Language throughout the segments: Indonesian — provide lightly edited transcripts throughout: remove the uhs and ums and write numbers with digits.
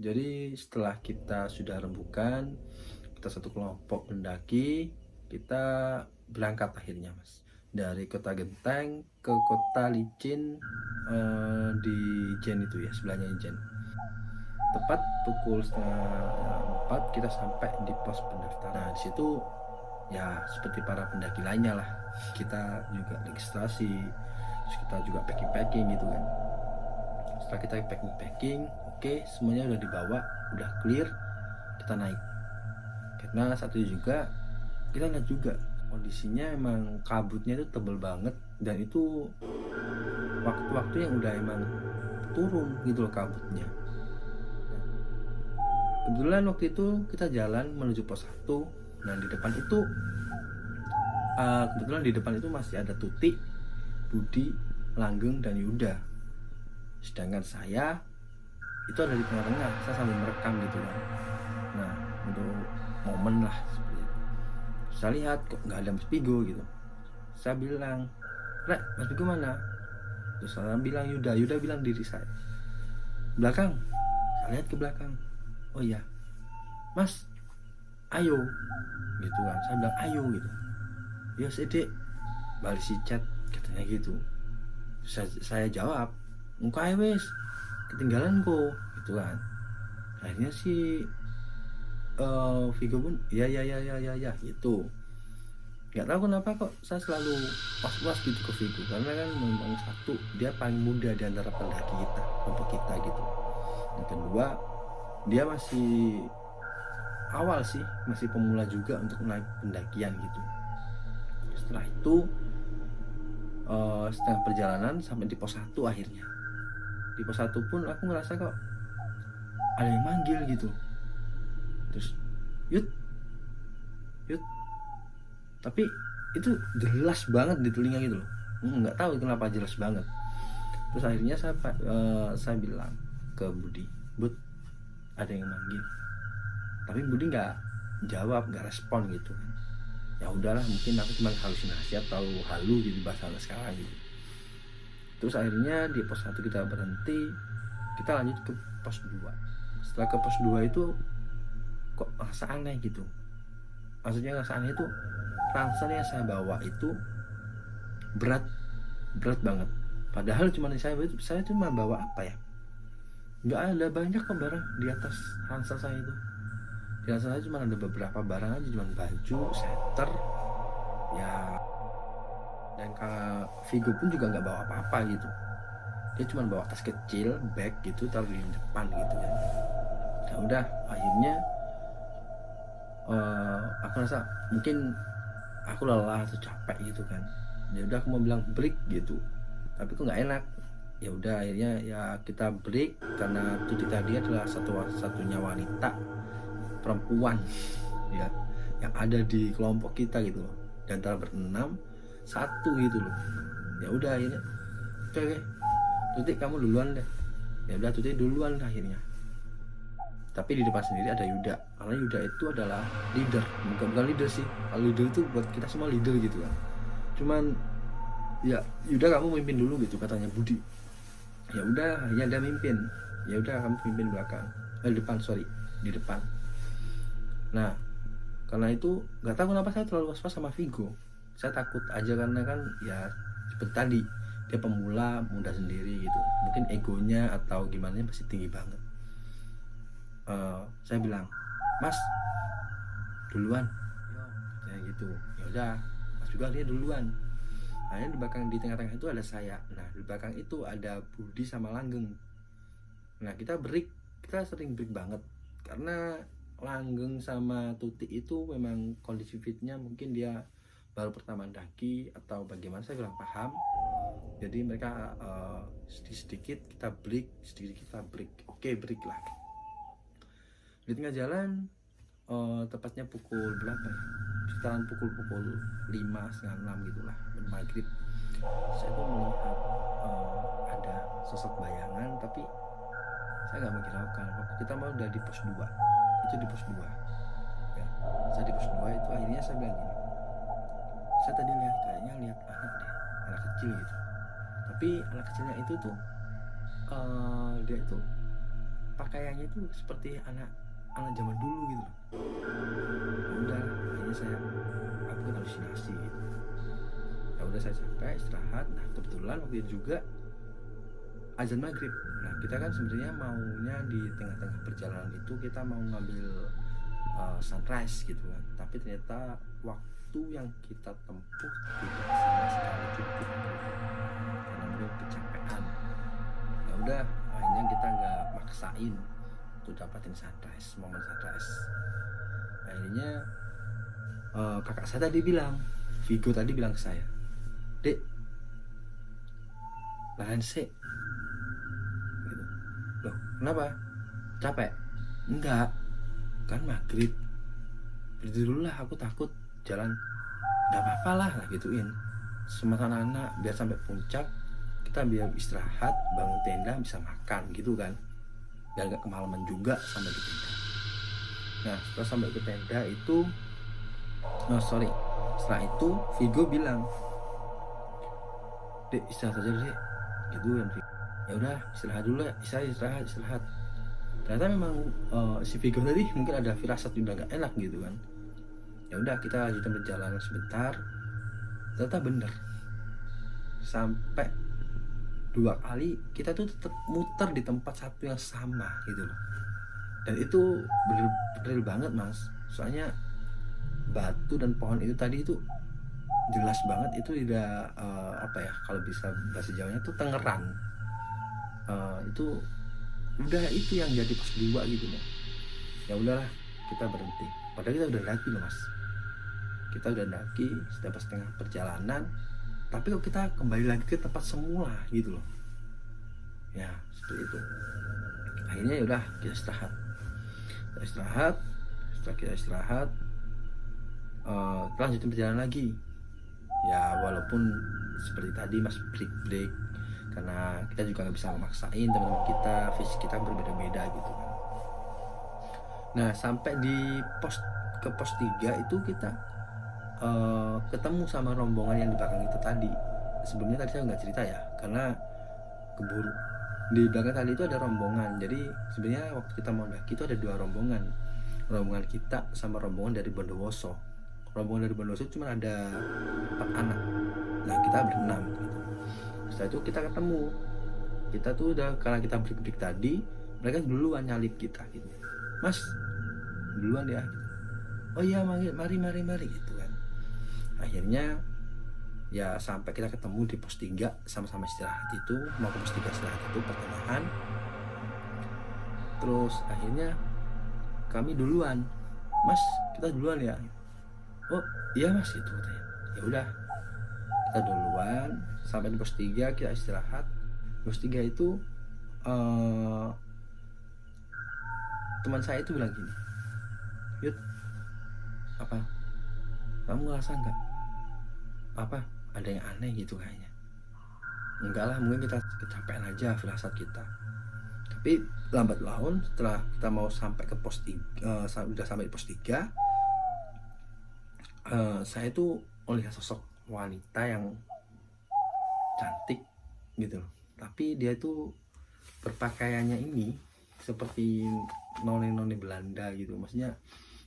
Jadi setelah kita sudah rembukan, kita satu kelompok mendaki, kita berangkat akhirnya Mas. Dari Kota Genteng ke Kota Licin, di Ijen itu ya, sebelahnya Ijen. Tepat pukul setengah 4 kita sampai di pos pendaftaran. Nah, di situ ya seperti para pendaki lainnya lah. Kita juga registrasi, terus kita juga packing-packing gitu kan. Setelah kita packing-packing, oke, semuanya udah dibawa, udah clear, kita naik. Karena satu juga kita lihat juga kondisinya emang kabutnya itu tebel banget, dan itu waktu-waktu yang udah emang turun gitu loh kabutnya. Kebetulan waktu itu kita jalan menuju pos 1. Nah, di depan itu kebetulan di depan itu masih ada Tuti, Budi, Langgeng, dan Yuda. Sedangkan saya itu ada di tengah-tengah, saya sambil merekam gitu kan. Nah, untuk momen lah seperti itu. Saya lihat kok nggak ada Mas Pigo gitu. Saya bilang, Rek, Mas Pigo mana? Terus saya bilang Yuda, Yuda bilang diri saya, belakang. Saya lihat ke belakang. Oh iya, Mas, ayo gitu kan. Saya bilang ayo gitu. Ya sedek, balik si chat katanya gitu. Saya jawab, muka wes ketinggalan kok gitu kan. Akhirnya si Vigo pun ya gitu. Nggak tahu kenapa kok saya selalu was-was gitu ke Vigo, karena kan memang satu, dia paling muda di antara pendaki kita, kelompok kita gitu. Yang kedua, dia masih awal sih, masih pemula juga untuk naik pendakian gitu. Setelah itu setengah perjalanan sampai di pos 1 akhirnya. Di pos 1 pun aku ngerasa kok ada yang manggil gitu. Terus yut yut, tapi itu jelas banget di telinga gitu loh. Nggak tahu kenapa jelas banget. Terus akhirnya saya bilang ke Budi, Bud, ada yang manggil. Tapi Budi nggak jawab, nggak respon gitu. Ya udahlah, mungkin aku cuma halusinasi atau halu gitu bahasa sekarang gitu. Terus akhirnya di pos 1 kita berhenti, kita lanjut ke pos 2. Setelah ke pos 2 itu kok rasa aneh gitu. Maksudnya rasa aneh itu, ransel yang saya bawa itu berat banget. Padahal saya cuma bawa apa ya, nggak ada banyak kok barang di atas ransel saya itu. Di ransel saya cuma ada beberapa barang aja, cuma baju, setter ya, dan Kak Vigo pun juga nggak bawa apa-apa gitu. Dia cuma bawa tas kecil, bag gitu, taruh di depan gitu kan. Ya udah, akhirnya aku rasa mungkin aku lelah atau capek gitu kan. Ya udah, aku mau bilang break gitu, tapi kok nggak enak. Ya udah, akhirnya ya kita break, karena Tuti tadi adalah satu-satunya wanita perempuan ya yang ada di kelompok kita gitu loh, dan antara berenam satu gitu loh. Ya udah, akhirnya oke, Tuti kamu duluan deh. Ya udah, Tuti duluan akhirnya. Tapi di depan sendiri ada Yuda, karena Yuda itu adalah leader. Bukan leader sih, kalau leader itu buat kita semua leader gitu kan. Cuman ya, Yuda kamu mimpin dulu gitu katanya Budi. Ya udah, akhirnya dia mimpin. Ya udah, kamu pimpin belakang, depan, sorry, di depan. Nah, karena itu nggak tahu kenapa saya terlalu was-was sama Vigo. Saya takut aja, karena kan ya seperti tadi, dia pemula, muda sendiri gitu. Mungkin egonya atau gimana masih tinggi banget. Saya bilang, Mas duluan, kayak gitu. Ya udah, Mas juga dia duluan. Hanya di belakang, di tengah-tengah itu ada saya. Nah, di belakang itu ada Budi sama Langgeng. Nah, kita sering break banget, karena Langgeng sama Tuti itu memang kondisi fitnya mungkin dia baru pertama daki atau bagaimana, saya kurang paham. Jadi mereka sedikit-sedikit kita break, sedikit kita break. Oke, break lah. Di tengah jalan, tepatnya pukul berapa ya, sekitaran pukul 5, setengah 6 gitulah, maghrib, saya tuh melihat ada sosok bayangan, tapi saya nggak menghiraukan. Waktu kita mau udah di pos 2, itu di pos 2 ya, saya di pos 2 itu akhirnya saya bilang gini, saya tadi kayaknya lihat anak deh, anak kecil gitu. Tapi anak kecilnya itu tuh dia itu pakaiannya itu seperti anak zaman dulu gitu loh. Ya udah, akhirnya aku kan halusinasi gitu. Ya udah, saya capek istirahat. Nah kebetulan waktu itu juga azan maghrib. Nah kita kan sebenarnya maunya di tengah-tengah perjalanan itu kita mau ngambil sunrise gitu kan, tapi ternyata waktu yang kita tempuh tidak sama sekali cukup karena mungkin kecapean. Ya udah, akhirnya kita nggak maksain untuk dapatin sunrise, momen sunrise. Akhirnya kakak saya tadi bilang, Vigo tadi bilang ke saya, "Dek, lahan sih." Gitu. Loh, kenapa? Capek? Enggak, kan maghrib. Berhenti dulu lah, aku takut jalan. Nggak apa-apa lah gituin. Semangat anak biar sampai puncak, kita biar istirahat, bangun tenda, bisa makan gitu kan. Biar gak kemalaman juga sampai ke tenda. Nah setelah sampai ke tenda itu, setelah itu Vigo bilang, "Dek, istirahat aja deh," gitu kan. Ya udah, istirahat dulu ya, istirahat. Ternyata memang si Vigo tadi mungkin ada firasat udah gak enak gitu kan. Ya udah, kita lanjutin perjalanan sebentar. Ternyata bener, sampai 2 kali kita tuh tetap muter di tempat satu yang sama gitu loh. Dan itu bener banget mas, soalnya batu dan pohon itu tadi itu jelas banget itu tidak apa ya, kalau bisa bahasa Jawanya tuh tengeran. Itu udah, itu yang jadi pos 2 gitu loh. Ya udahlah, kita berhenti. Padahal kita udah daki loh mas, kita udah daki sudah pas setengah perjalanan, tapi kok kita kembali lagi ke tempat semula gitu loh. Ya seperti itu. Akhirnya ya udah, kita istirahat. Setelah kita istirahat, kita lanjutin perjalanan lagi. Ya walaupun seperti tadi mas, break karena kita juga nggak bisa memaksain teman-teman kita, fisik kita berbeda-beda gitu kan. Nah sampai di pos 3 itu kita ketemu sama rombongan yang di belakang itu tadi. Sebelumnya tadi saya nggak cerita ya, karena keburu. Di belakang tadi itu ada rombongan. Jadi sebenarnya waktu kita mau daki itu ada 2 rombongan. Rombongan kita sama rombongan dari Bondowoso. Rombongan dari Bondowoso cuma ada 4 anak. Nah kita berenam gitu. Setelah itu kita ketemu. Kita tuh udah, karena kita break tadi, mereka duluan nyalip kita gitu. "Mas, duluan ya." "Oh iya, mari gitu kan. Akhirnya ya sampai kita ketemu di pos 3, sama-sama istirahat itu, mau ke pos 3 istirahat itu pertengahan. Terus akhirnya kami duluan, "Mas, kita duluan ya." "Oh iya mas," itu katanya. Ya udah, kita duluan sampai di pos 3, kita istirahat. Pos 3 itu teman saya itu bilang gini, "Yud, apa kamu ngerasa nggak apa ada yang aneh gitu kayaknya?" "Enggak lah, mungkin kita kecapean aja, firasat kita." Tapi lambat laun setelah kita mau sampai ke pos 3, udah sampai di pos 3, saya tuh melihat sosok wanita yang cantik gitu loh. Tapi dia tuh berpakaiannya ini seperti noni Belanda gitu, maksudnya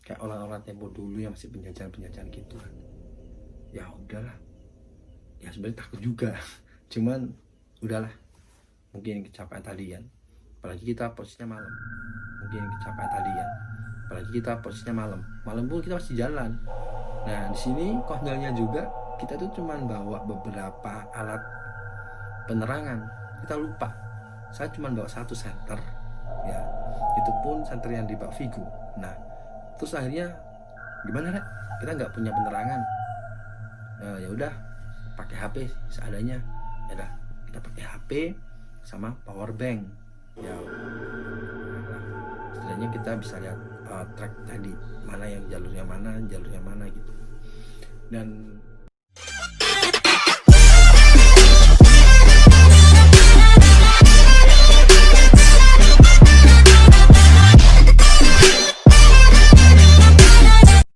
kayak orang-orang tempo dulu yang masih penjajahan gitu kan. Ya udahlah, ya sebenarnya takut juga cuman udahlah, mungkin kecapean tadi kan, apalagi kita posisinya malam pun kita masih jalan. Nah di sini konyolnya juga, kita tuh cuman bawa beberapa alat penerangan. Kita lupa, saya cuman bawa 1 senter ya, itu pun senter yang dibawa Vigo. Nah terus akhirnya gimana Rek, kita nggak punya penerangan. Ya udah, pakai HP seadanya. Ya udah, kita pakai HP sama power bank. Ya setidaknya kita bisa lihat track tadi, mana yang jalurnya mana gitu. Dan